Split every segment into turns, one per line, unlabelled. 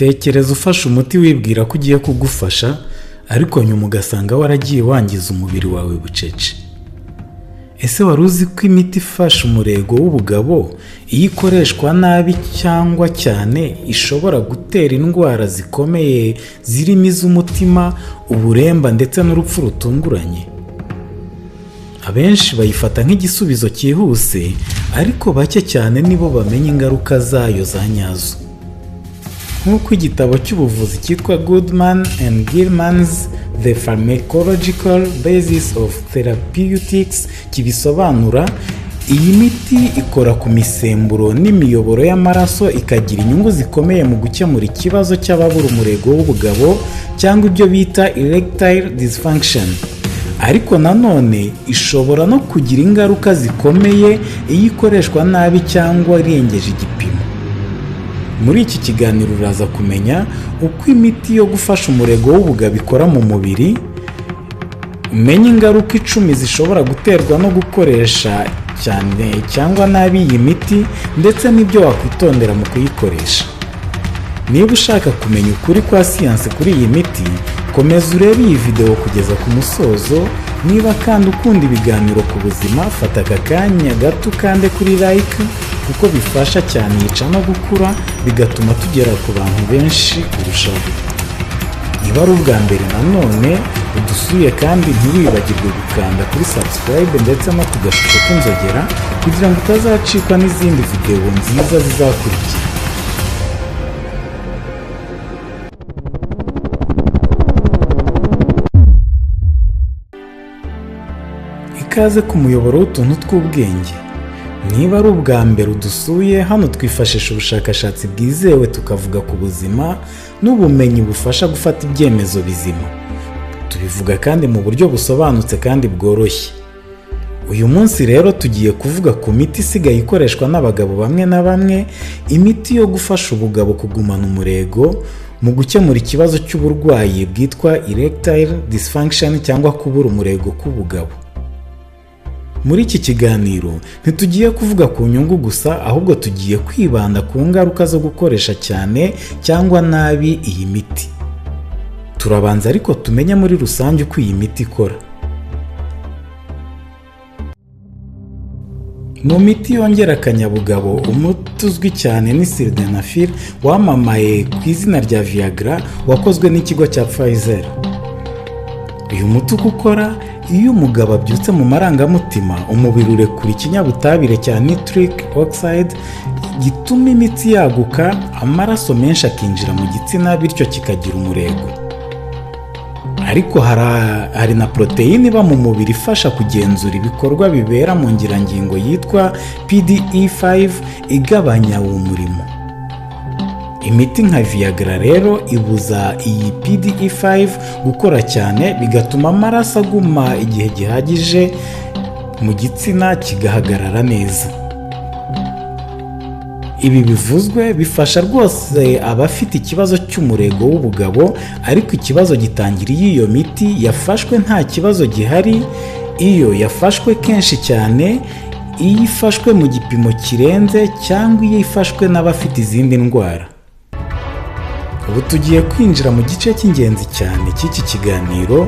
Tekereza ufashe umuti wibwira ko ugiye kugufasha, ariko nyuma ugasanga waragiye wangiza umubiri wawe bucece. Ese wari uzi ko imiti ifasha umurego w'ubugabo iyo ikoreshwa nabi cyangwa cyane ishobora gutera indwara zikomeye zirimo iz'umutima, uburemba ndetse n'urupfu rutunguranye? Abenshi bayifata nk'igisubizo cyihuse, ariko bake cyane nibo bamenya ingaruka zayo za nyazo. Nk'uko igitabo cy'ubuvuzi cyitwa Goodman and Gilman's The Pharmacological Basis of Therapeutics kibisobanura, iyi miti ikora ku misemburo n'imiyoboro y'amaraso, ikagira inyungu zikomeye mu gukemura ikibazo cy'ababura umurego w'ubugabo cyangwa ibyo bita erectile dysfunction. Ariko nanone ishobora no kugira ingaruka zikomeye iyo ikoreshwa nabi cyangwa irengeje igipimo. Muri iki kiganiro uraza kumenya uko imiti yo gufasha umurego w'ubugabo ikora mu mubiri, umenye ingaruka 10 zishobora guterwa no gukoresha cyane cyangwa nabi iyi miti, ndetse n'ibyo wakwitondera mu kuyikoresha. Niba ushaka kumenya ukuri kwa siyanse kuri iyi miti, komeza urebe iyi video kugeza ku musozo. Niba kandi ukunda ibiganiro ku buzima, fata aka kanya gato kande kuri like, kuko bifasha cyane yica no gukura, bigatuma tugera ku bantu benshi kurushaho. Niba ari ubwa mbere nanone udusuye, kandi ntiwibagirwe gukanda kuri subscribe ndetse no ku gashusho k'inzogera kugira ngo utazacikwa n'izindi video nziza zizakurikira. Ikaze ku muyoboro w'utuntu tw'ubwenge. Niba ari ubwa mbere udusuye, hano twifashisha ubushakashatsi bwizewe tukavuga ku buzima n'ubumenyi bufasha gufata ibyemezo bizima. Tubivuga kandi mu buryo busobanutse kandi bworoshye. Uyu munsi rero tugiye kuvuga ku miti isigaye ikoreshwa n'abagabo bamwe na bamwe, imiti yo gufasha ubugabo kugumana umurego mu gukemura ikibazo cy'uburwayi bwitwa erectile dysfunction cyangwa kubura umurego k'ubugabo. Muri iki kiganiro ntitugiye kuvuga ku nyungu gusa, ahubwo tugiye kwibanda ku ngaruka zo gukoresha cyane cyangwa nabi iyi miti. Turabanza ariko tumenye muri rusange uko iyi miti ikora. Mu miti yongera akanyabugabo, umuti uzwi cyane ni sildenafil, wamamaye ku izina rya Viagra, wakozwe n'ikigo cya Pfizer. Uyu muti uko ukora, iyo umugabo abyutse mu marangamutima, umubiri urekura ikinyabutabire cya nitric oxide gituma imitsi yaguka, amaraso menshi akinjira mu gitsina, bityo kikagira umurego. Ariko hari na poroteyine iba mu mubiri ifasha kugenzura ibikorwa bibera mu ngirangingo yitwa PDE5, igabanya uwo murimo. Imiti nka Viagra rero ibuza iyi PDE5 gukora cyane, bigatuma amaraso aguma igihe gihagije mu gitsina kigahagarara neza. Ibi bivuzwe bifasha rwose abafite ikibazo cy'umurego w'ubugabo, ariko ikibazo gitangira iyo miti yafashwe nta kibazo gihari, iyo yafashwe kenshi cyane, iyo ifashwe mu gipimo kirenze, cyangwa iyo ifashwe n'abafite izindi ndwara. Ubu tugiye kwinjira mu gice cy'ingenzi cyane cy'iki kiganiro,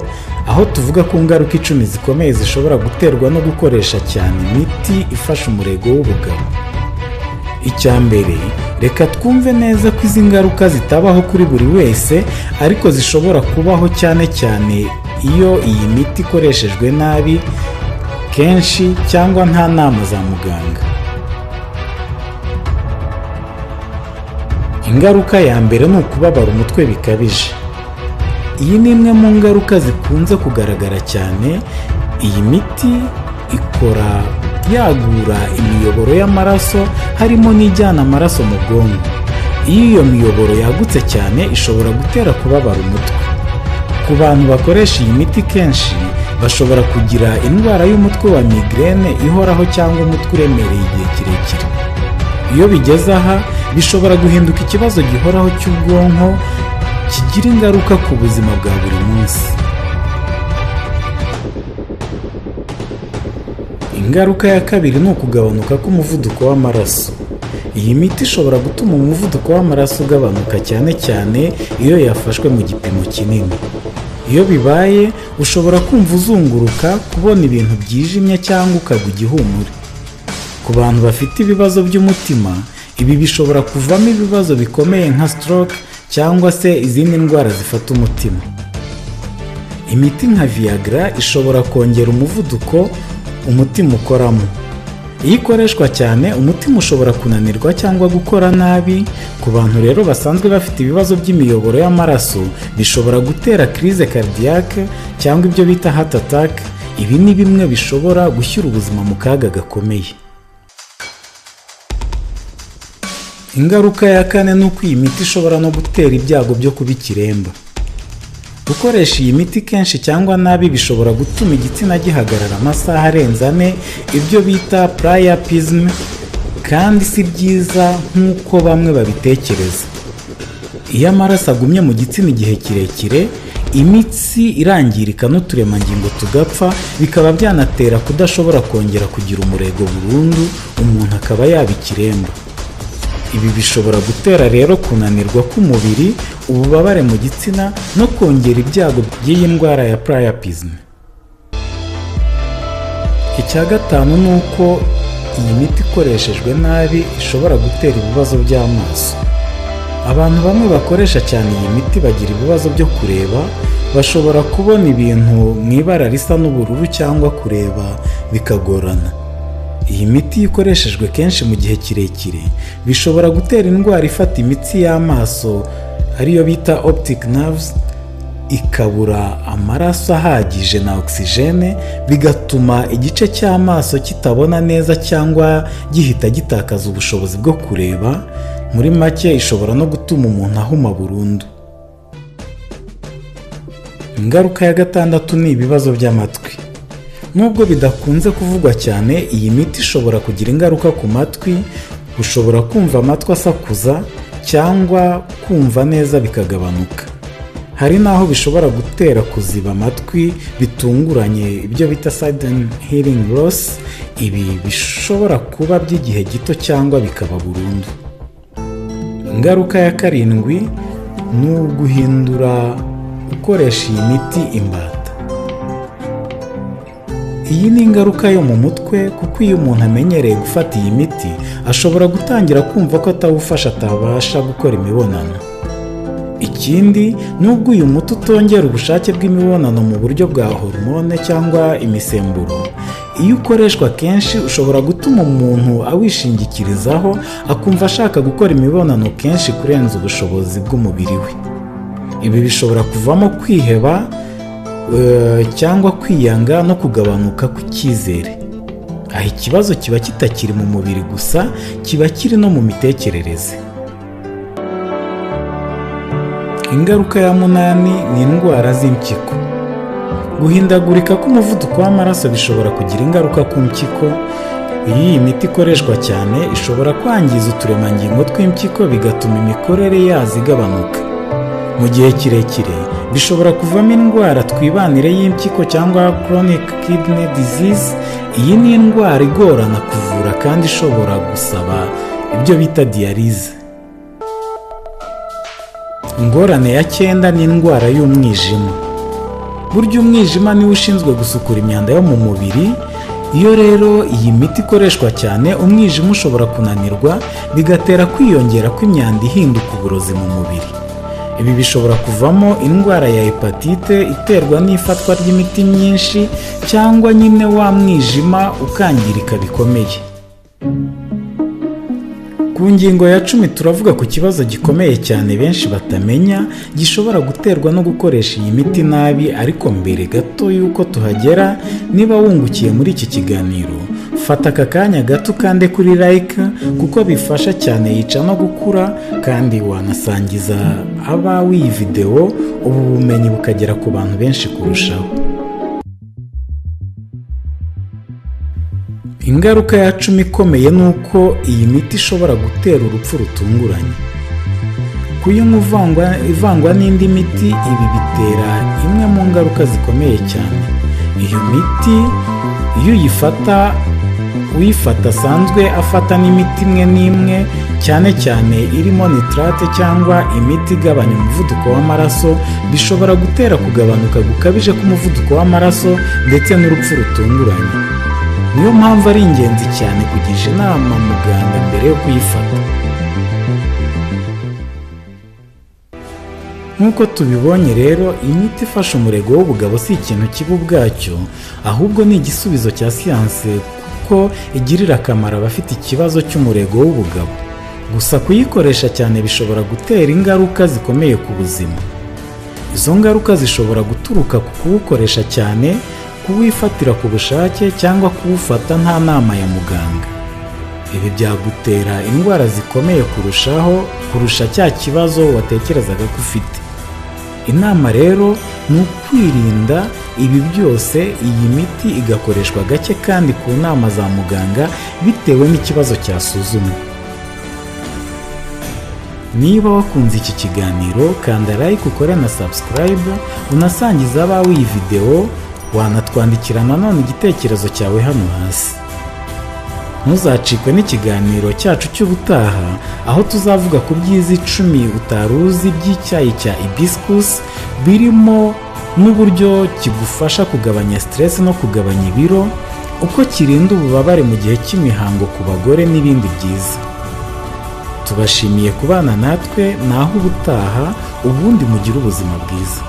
aho tuvuga ku ngaruka 10 zikomeye zishobora guterwa no gukoresha cyane imiti ifasha umurego w'ubugabo. Icya mbere, reka twumve neza ko izi ngaruka zitabaho kuri buri wese, ariko zishobora kubaho cyane cyane iyo iyi miti ikoreshejwe nabi, kenshi cyangwa nta nama za muganga. Ingaruka ya mbere ni ukubabara umutwe bikabije. Iyi ni imwe mu ngaruka zikunze kugaragara cyane. Iyi miti ikora yagura imiyoboro y'amaraso, harimo n'ijyana amaraso mu bwonko. Iyo iyo miyoboro yagutse cyane, ishobora gutera kubabara umutwe. Ku bantu bakoresha iyi miti kenshi, bashobora kugira indwara y'umutwe wa migraine ihoraho cyangwa umutwe uremereye igihe kirekire. Iyo bigeze aha, bishobora guhinduka ikibazo gihoraho cy'ubwonko, kigira ingaruka ku buzima bwa buri munsi. Ingaruka ya kabiri ni ukugabanuka k'umuvuduko w'amaraso. Iyi miti ishobora gutuma umuvuduko w'amaraso ugabanuka cyane cyane iyo yafashwe mu gipimo kinini. Iyo bibaye ushobora kumva uzunguruka, kubona ibintu byijimye cyangwa ukagwa igihumure. Ku bantu bafite ibibazo by'umutima, ibi bishobora kuvamo ibibazo bikomeye nka stroke cyangwa se izindi ndwara zifata umutima. Imiti nka Viagra ishobora kongera umuvuduko umutima ukoramo. Iyo ikoreshwa cyane, umutima ushobora kunanirwa cyangwa gukora nabi. Ku bantu rero basanzwe bafite ibibazo by'imiyoboro y'amaraso, bishobora gutera crise cardiaque cyangwa ibyo bita heart attack. Ibi ni bimwe bishobora gushyira ubuzima mu kaga gakomeye. Ingaruka ya kane ni uko iyi miti ishobora no gutera ibyago byo kuba ikiremba. Gukoresha iyi miti kenshi cyangwa nabi bishobora gutuma igitsina gihagarara amasaha arenze 4, ibyo bita priapism, kandi si byiza nk'uko bamwe babitekereza. Iyo amaraso agumye mu gitsina igihe kirekire, imitsi irangirika n'uturemangingo tugapfa, bikaba byanatera kudashobora kongera kugira umurego burundu, umuntu akaba yaba ikiremba. Ibi bishobora gutera rero kunanirwa k'umubiri, ububabare mu gitsina no kongera ibyago by'iyi ndwara ya priapism. Icya gatanu ni uko iyi miti ikoreshejwe nabi ishobora gutera ibibazo by'amaso. Abantu bamwe bakoresha cyane iyi miti bagira ibibazo byo kureba, bashobora kubona ibintu mu ibara risa n'ubururu cyangwa kureba bikagorana. Iyi miti ikoreshejwe kenshi mu gihe kirekire bishobora gutera indwara ifata imitsi y'amaso ariyo bita optic nerves, ikabura amaraso ahagije na oxygene, bigatuma igice cy'amaso kitabona neza cyangwa gihita gitakaza ubushobozi bwo kureba. Muri make ishobora no gutuma umuntu ahuma burundu. Ingaruka ya gatandatu ni ibibazo by'amatwi. Nubwo bidakunze kuvugwa cyane, iyi miti ishobora kugira ingaruka ku matwi. Ushobora kumva amatwi asakuza cyangwa kumva neza bikagabanuka. Hari naho bishobora gutera kuziba amatwi bitunguranye, ibyo bita sudden hearing loss. Ibi bishobora kuba by'igihe gito cyangwa bikaba burundu. Ingaruka ya karindwi ni uguhindura ukoresha iyi miti imbata. Iyi ni ingaruka yo mu mutwe, kuko iyo umuntu amenyereye gufata iyi miti ashobora gutangira kumva ko atawufasha atabasha gukora imibonano. Ikindi, nubwo uyu muti utongera ubushake bw'imibonano mu buryo bwa hormone cyangwa imisemburo, iyo ukoreshwa kenshi ushobora gutuma umuntu awishingikirizaho akumva ashaka gukora imibonano kenshi kurenza ubushobozi bw'umubiri we. Ibi bishobora kuvamo kwiheba cyangwa kwiyanga no kugabanuka kw'icyizere. Aho ikibazo kiba kitakiri mu mubiri gusa, kiba kiri no mu mitekerereze. Ingaruka ya 8 ni indwara z'impyiko. Guhindagurika k'umuvuduko w'amaraso bishobora kugira ingaruka ku mpyiko. Iyo iyi miti ikoreshwa cyane ishobora kwangiza uturemangingo tw'impyiko, bigatuma imikorere yazo igabanuka. Mu gihe kirekire bishobora kuvamo indwara twibanire y'impyiko cyangwa chronic kidney disease. Iyi ni indwara igorana kuvura kandi ishobora gusaba ibyo bita dialyse. Ingorane ya 9 ni indwara y'umwijima. Burya umwijima niwo ushinzwe gusukura imyanda yo mu mubiri. Iyo rero iyi miti ikoreshwa cyane, umwijima ushobora kunanirwa, bigatera kwiyongera kw'imyanda ihinduka uburozi mu mubiri. Ibi bishobora kuvamo indwara ya hepatite iterwa n'ifatwa ry'imiti myinshi, cyangwa nyine wa mwijima ukangirika bikomeye. Ku ngingo ya 10 turavuga ku kibazo gikomeye cyane benshi batamenya, gishobora guterwa no gukoresha iyi miti nabi. Ariko mbere gato yuko tuhagera, niba wungukiye muri iki kiganiro, fata aka kanya gato kande kuri like, kuko bifasha cyane yica no gukura, kandi wanasangiza abawe iyi video, ubu bumenyi bukagera ku bantu benshi kurushaho. Ingaruka ya 10 ikomeye ni uko iyi miti ishobora gutera urupfu rutunguranye. Kuyinywa ivangwa n'indi miti, ibi bitera imwe mu ngaruka zikomeye cyane. Iyo miti iyo uyifata uyifata asanzwe afata n'imiti imwe n'imwe cyane cyane irimo nitrate cyangwa imiti igabanya umuvuduko w'amaraso bishobora gutera kugabanuka gukabije k'umuvuduko w'amaraso ndetse n'urupfu rutunguranye. Niyo mpamvu ari ingenzi cyane kugisha inama muganga mbere yo kuyifata. Nk'uko tubibonye rero, imiti ifasha umurego w'ubugabo si ikintu kibi ubwacyo, ahubwo ni igisubizo cya siyanse kuko igirira akamaro abafite ikibazo cy'umurego w'ubugabo. Gusa kuyikoresha cyane bishobora gutera ingaruka zikomeye ku buzima. Izo ngaruka zishobora guturuka ku kuwukoresha cyane, kuwifatira ku bushake cyangwa kuwufata nta nama ya muganga. Ibi byagutera indwara zikomeye kurusha cya kibazo watekerezaga ko ufite. Inama rero ni ukwirinda ibi byose, iyi miti igakoreshwa gake kandi ku nama za muganga bitewe n'ikibazo cyasuzumwe. Niba wakunze iki kiganiro, kanda like, ukore na subscribe, unasangiza abawe iyi video, wanatwandikira nanone igitekerezo cyawe hano hasi. Ntuzacikwe n'ikiganiro cyacu cy'ubutaha, aho tuzavuga ku byiza 10 utari uzi by'icyayi cya hibiscus, birimo n'uburyo kigufasha kugabanya stress no kugabanya ibiro, uko kirinda ububabare mu gihe cy'imihango ku bagore n'ibindi byiza. Tubashimiye kubana natwe, naho ubutaha, ubundi mugire ubuzima bwiza.